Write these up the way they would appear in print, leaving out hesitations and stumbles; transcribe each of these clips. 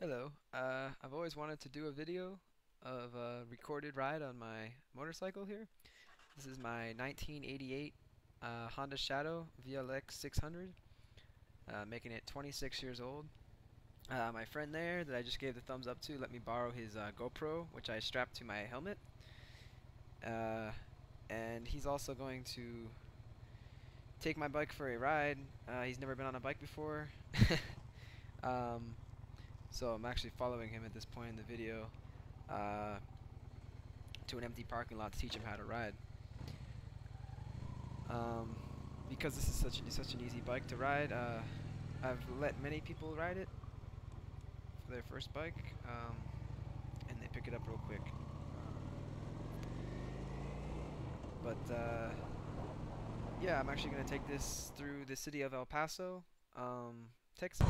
Hello. I've always wanted to do a video of a recorded ride on my motorcycle here. This is my 1988 Honda Shadow VLX 600, making it 26 years old. My friend there that I just gave the thumbs up to let me borrow his GoPro, which I strapped to my helmet. And he's also going to take my bike for a ride. He's never been on a bike before. um, So I'm actually following him at this point in the video uh, to an empty parking lot to teach him how to ride. Because this is such an easy bike to ride, I've let many people ride it for their first bike, and they pick it up real quick. But yeah, I'm actually going to take this through the city of El Paso, Texas.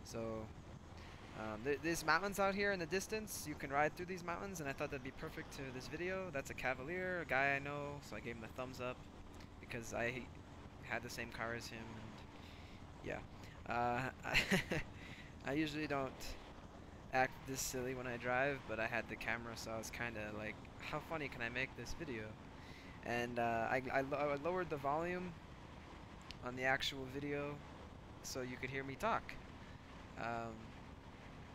So there's mountains out here in the distance. You can ride through these mountains, and I thought that'd be perfect to this video. That's a Cavalier, a guy I know, so I gave him a thumbs up because I had the same car as him. And yeah, I usually don't act this silly when I drive, but I had the camera, so I was kind of like, how funny can I make this video? And I lowered the volume on the actual video so you could hear me talk.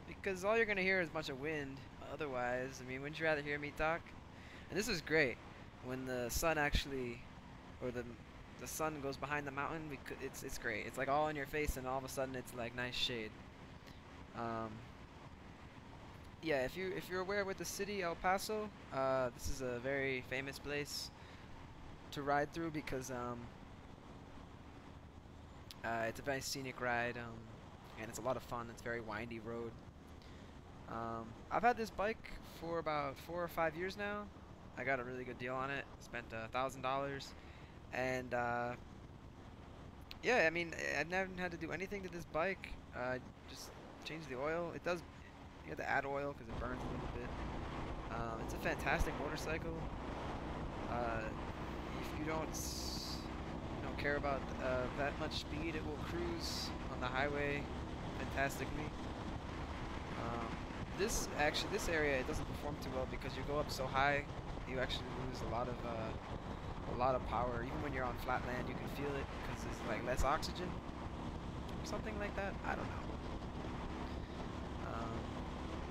Because all you're going to hear is a bunch of wind. Otherwise, I mean, wouldn't you rather hear me talk? And this is great. When the sun actually, or the sun goes behind the mountain, it's great. It's like all in your face, and all of a sudden it's like nice shade. Yeah, if you're aware with the city El Paso, this is a very famous place to ride through because it's a very scenic ride. And it's a lot of fun. It's a very windy road. I've had this bike for about 4 or 5 years now. I got a really good deal on it. Spent $1,000, and yeah, I mean, I've never had to do anything to this bike. Just change the oil. It does. You have to add oil because it burns a little bit. It's a fantastic motorcycle. If you don't care about that much speed, it will cruise on the highway fantastically. This area, it doesn't perform too well because you go up so high, you actually lose a lot of power. Even when you're on flat land, you can feel it because it's like less oxygen or something like that. I don't know.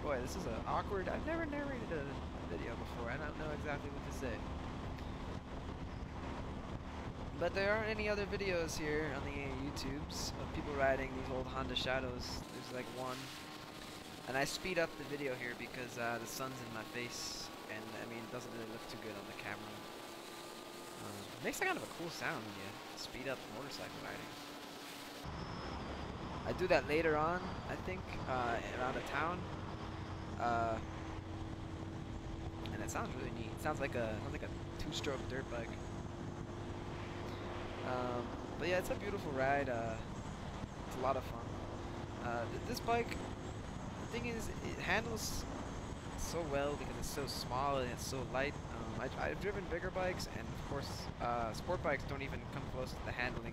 Boy, this is an awkward. I've never narrated a video before. I don't know exactly what to say. But there aren't any other videos here on the YouTubes of people riding these old Honda Shadows. There's like one. And I speed up the video here because the sun's in my face, and I mean, it doesn't really look too good on the camera. It makes kind of a cool sound when you speed up motorcycle riding. I do that later on, I think, around a town. And it sounds really neat. It sounds like a two-stroke dirt bike. But yeah, it's a beautiful ride. It's a lot of fun. This bike, the thing is, it handles so well because it's so small and it's so light. I've driven bigger bikes, and of course, sport bikes don't even come close to the handling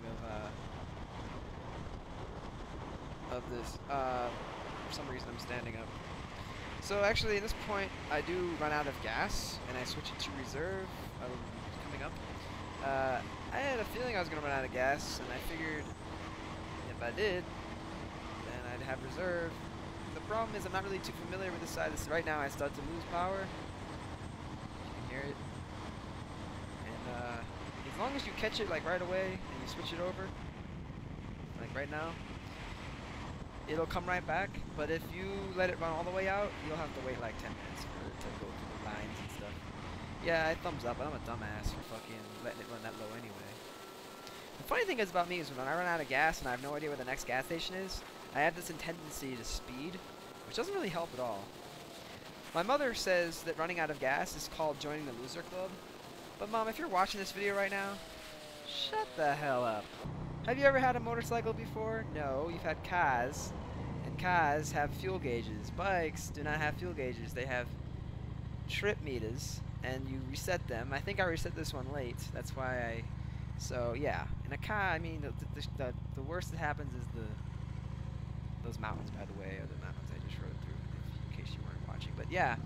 this. For some reason I'm standing up. So actually at this point I do run out of gas and I switch it to reserve. Coming up. I had a feeling I was going to run out of gas, and I figured if I did, then I'd have reserve. The problem is I'm not really too familiar with this side. Right now I start to lose power. You can hear it. And as long as you catch it like right away and you switch it over, like right now, it'll come right back. But if you let it run all the way out, you'll have to wait like 10 minutes for it to go through the lines and stuff. Yeah, I thumbs up, but I'm a dumbass for fucking letting it run that low anyway. The funny thing is about me is when I run out of gas and I have no idea where the next gas station is, I have this tendency to speed, which doesn't really help at all. My mother says that running out of gas is called joining the loser club. But Mom, if you're watching this video right now, shut the hell up. Have you ever had a motorcycle before? No, you've had cars, and cars have fuel gauges. Bikes do not have fuel gauges. They have trip meters, and you reset them. I think I reset this one late. That's why I... So, yeah. In a car, I mean, the worst that happens is those mountains, by the way, are the mountains I just rode through, in case you weren't watching. But, yeah.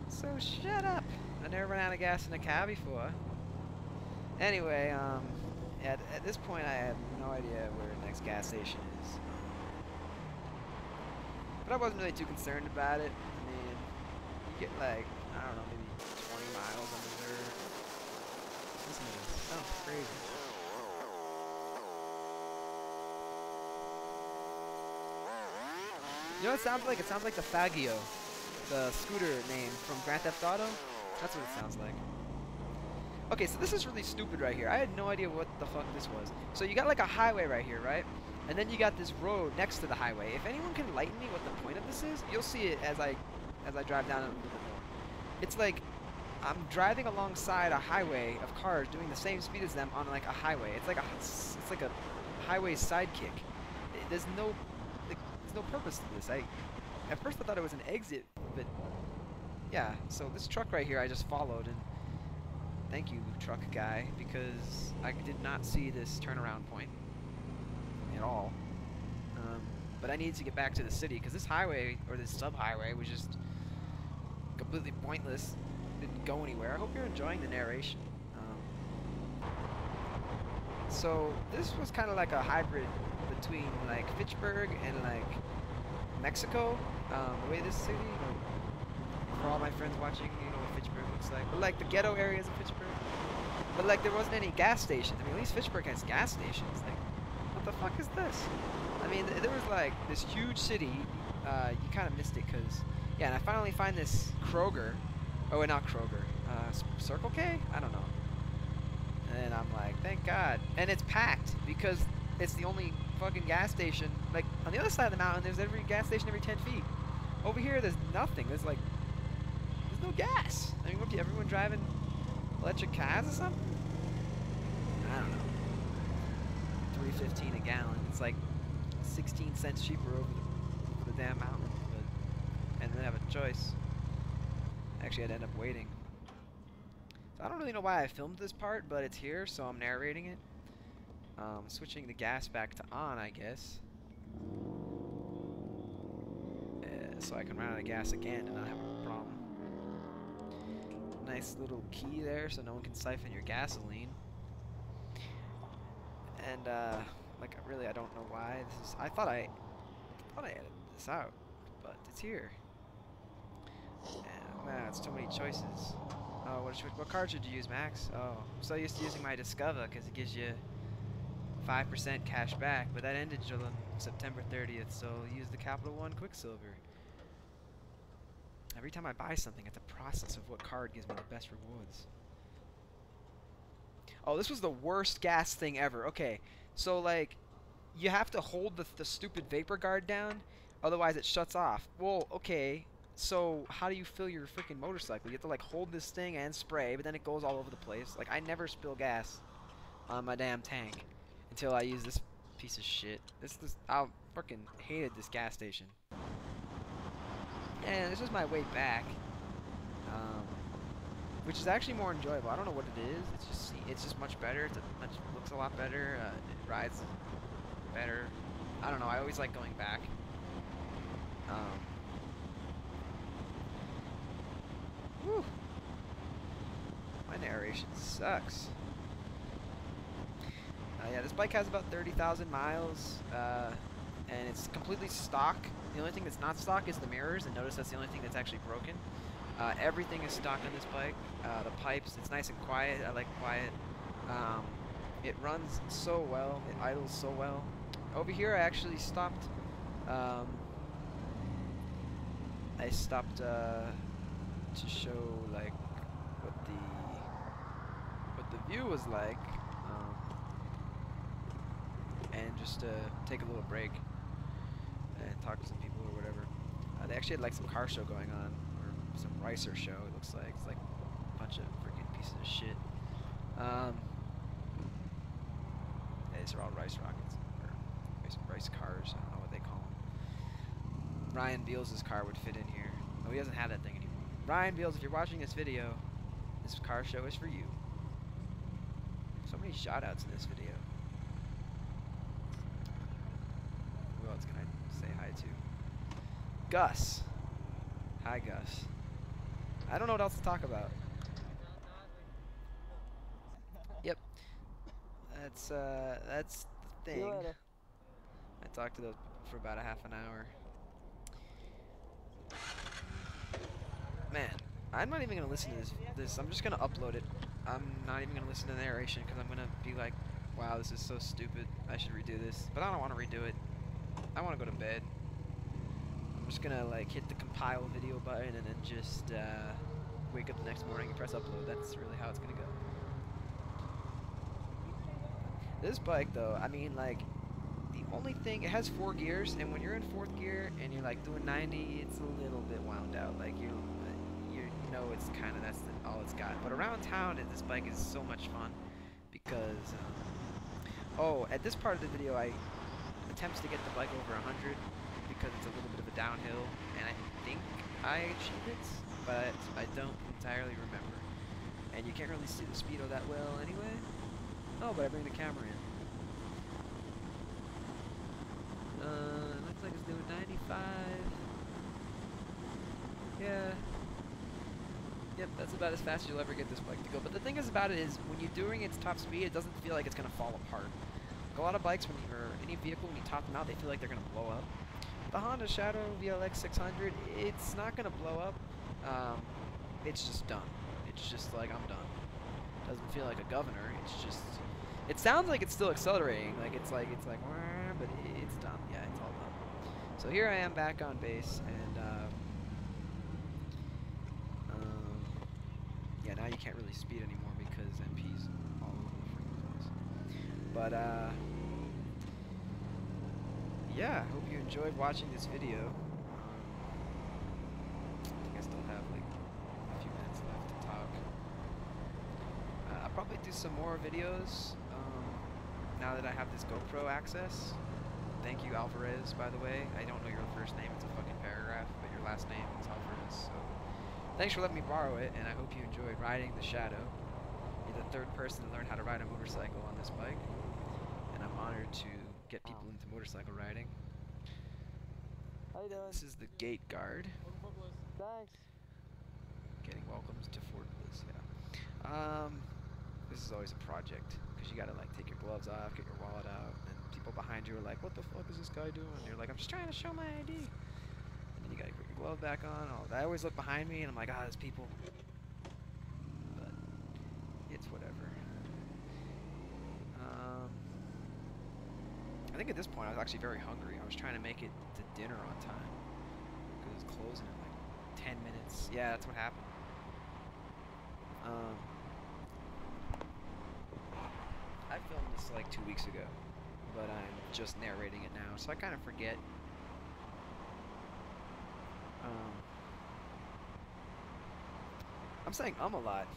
So, shut up. I never run out of gas in a car before. Anyway, at this point, I have no idea where the next gas station is. But I wasn't really too concerned about it. I mean, you get like, I don't know, maybe 20 miles on reserve. Listen to this. Sounds crazy. You know what it sounds like? It sounds like the Faggio, the scooter name from Grand Theft Auto. That's what it sounds like. Okay, so this is really stupid right here. I had no idea what the fuck this was. So you got like a highway right here, right? And then you got this road next to the highway. If anyone can enlighten me what the point of this is, you'll see it as I drive down it a little bit more. It's like I'm driving alongside a highway of cars doing the same speed as them on like a highway. It's like a highway sidekick. There's no purpose to this. At first I thought it was an exit, but yeah. So this truck right here I just followed, and thank you, truck guy, because I did not see this turnaround point at all. But I needed to get back to the city because this highway, or this sub-highway, was just completely pointless. Didn't go anywhere. I hope you're enjoying the narration. So this was kind of like a hybrid between like Fitchburg and like Mexico. The way this city, for all my friends watching, you know what Fitchburg looks like. But like the ghetto areas of Fitchburg. But like there wasn't any gas stations. I mean, at least Fitchburg has gas stations. Like, what the fuck is this? I mean, there was like this huge city. You kind of missed it because, yeah. And I finally find this Kroger. Oh, wait, not Kroger. Circle K? I don't know. And I'm like, thank God. And it's packed because it's the only fucking gas station. Like on the other side of the mountain, there's every gas station every 10 feet. Over here, there's nothing. There's no gas. I mean, what, everyone driving electric cars or something? I don't know. $3.15 a gallon. It's like 16 cents cheaper over the damn mountain. But I didn't have a choice. Actually, I'd end up waiting. So I don't really know why I filmed this part, but it's here, so I'm narrating it. Switching the gas back to on, I guess. So I can run out of gas again and not have a problem. Nice little key there so no one can siphon your gasoline. And like really I don't know why this is. I thought I edited this out, but it's here. And man, it's too many choices. Oh, what card should you use, Max? Oh, I'm so used to using my Discover because it gives you 5% cash back, but that ended on September 30th, so use the Capital One Quicksilver. Every time I buy something, it's a process of what card gives me the best rewards. Oh, this was the worst gas thing ever. Okay, so like, you have to hold the stupid vapor guard down, otherwise it shuts off. Well, okay, so how do you fill your freaking motorcycle? You have to like hold this thing and spray, but then it goes all over the place. Like, I never spill gas on my damn tank until I use this piece of shit. I freaking hated this gas station. And this is my way back, which is actually more enjoyable. I don't know what it is. It's just much better. Looks a lot better. It rides better. I don't know, I always like going back. Whew. My narration sucks. Yeah, this bike has about 30,000 miles, and it's completely stock. The only thing that's not stock is the mirrors, and notice that's the only thing that's actually broken. Everything is stock on this bike. The pipes, it's nice and quiet. I like quiet. It runs so well. It idles so well. Over here, I actually stopped. I stopped to show like what the view was like, and just take a little break and talk to some people or whatever. They actually had like some car show going on, or some ricer show. It looks like it's like a bunch of freaking pieces of shit. These are all rice rockets, or rice cars. I don't know what they call them. Ryan Beals' car would fit in here. Oh, he doesn't have that thing anymore. Ryan Beals, if you're watching this video, this car show is for you. So many shout-outs in this video. Who else can I say hi to? Gus. Hi, Gus. I don't know what else to talk about. Yep. That's the thing. I talked to those people for about a half an hour. Man, I'm not even gonna listen to this. I'm just gonna upload it. I'm not even gonna listen to the narration because I'm gonna be like, wow, this is so stupid. I should redo this. But I don't want to redo it. I want to go to bed. I'm just gonna like hit the compile video button and then just wake up the next morning and press upload. That's really how it's gonna go. This bike though, I mean, like, the only thing, it has 4 gears, and when you're in 4th gear and you're like doing 90, it's a little bit wound out. Like you know, it's kind of, that's all it's got. But around town, this bike is so much fun because oh, at this part of the video, I attempts to get the bike over 100 because it's a little bit of a downhill, and I think I achieved it, but I don't entirely remember. And you can't really see the speedo that well anyway. Oh, but I bring the camera in. Looks like it's doing 95. Yeah. Yep, that's about as fast as you'll ever get this bike to go. But the thing is about it is, when you're doing its top speed, it doesn't feel like it's going to fall apart. Like a lot of bikes, or any vehicle, when you top them out, they feel like they're going to blow up. The Honda Shadow VLX 600, it's not going to blow up. It's just done. It's just like, I'm done. Doesn't feel like a governor. It's just, it sounds like it's still accelerating. Like it's like, but it's done. Yeah, it's all done. So here I am back on base, and yeah, now you can't really speed anymore because MP's all over the freaking place. But yeah, I hope you enjoyed watching this video. I think I still have like a few minutes left to talk. I'll probably do some more videos now that I have this GoPro access. Thank you, Alvarez, by the way. I don't know your first name, it's a fucking paragraph, but your last name is Alvarez, so thanks for letting me borrow it, and I hope you enjoyed riding the Shadow. You're the 3rd person to learn how to ride a motorcycle on this bike, and I'm honored to get people into motorcycle riding. How you doing? This is the gate guard. Thanks. Getting welcomes to Fort Bliss, yeah. This is always a project, because you gotta like take your gloves off, get your wallet out, and people behind you are like, what the fuck is this guy doing? And you're like, I'm just trying to show my ID. And then you gotta put your glove back on. I always look behind me and I'm like, ah, there's people. But it's whatever. I think at this point I was actually very hungry. I was trying to make it to dinner on time, because it's closing in like 10 minutes. Yeah, that's what happened. I filmed this like 2 weeks ago, but I'm just narrating it now, so I kind of forget. I'm saying a lot.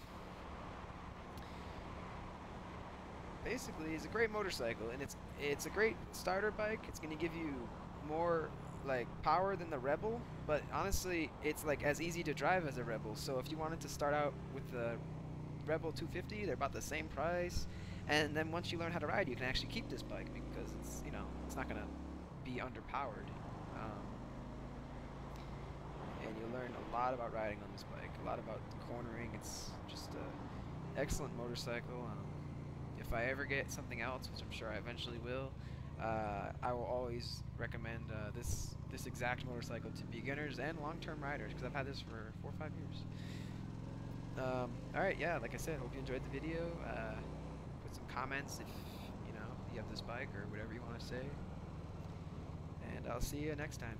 Basically, it's a great motorcycle, and it's a great starter bike. It's gonna give you more like power than the Rebel, but honestly, it's like as easy to drive as a Rebel. So if you wanted to start out with the Rebel 250, they're about the same price. And then once you learn how to ride, you can actually keep this bike because it's, you know, it's not gonna be underpowered. Um, and you'll learn a lot about riding on this bike, a lot about cornering. It's just an excellent motorcycle. If I ever get something else, which I'm sure I eventually will, I will always recommend this exact motorcycle to beginners and long-term riders, because I've had this for 4 or 5 years. Alright, yeah, like I said, hope you enjoyed the video. Put some comments if you have this bike or whatever you want to say. And I'll see you next time.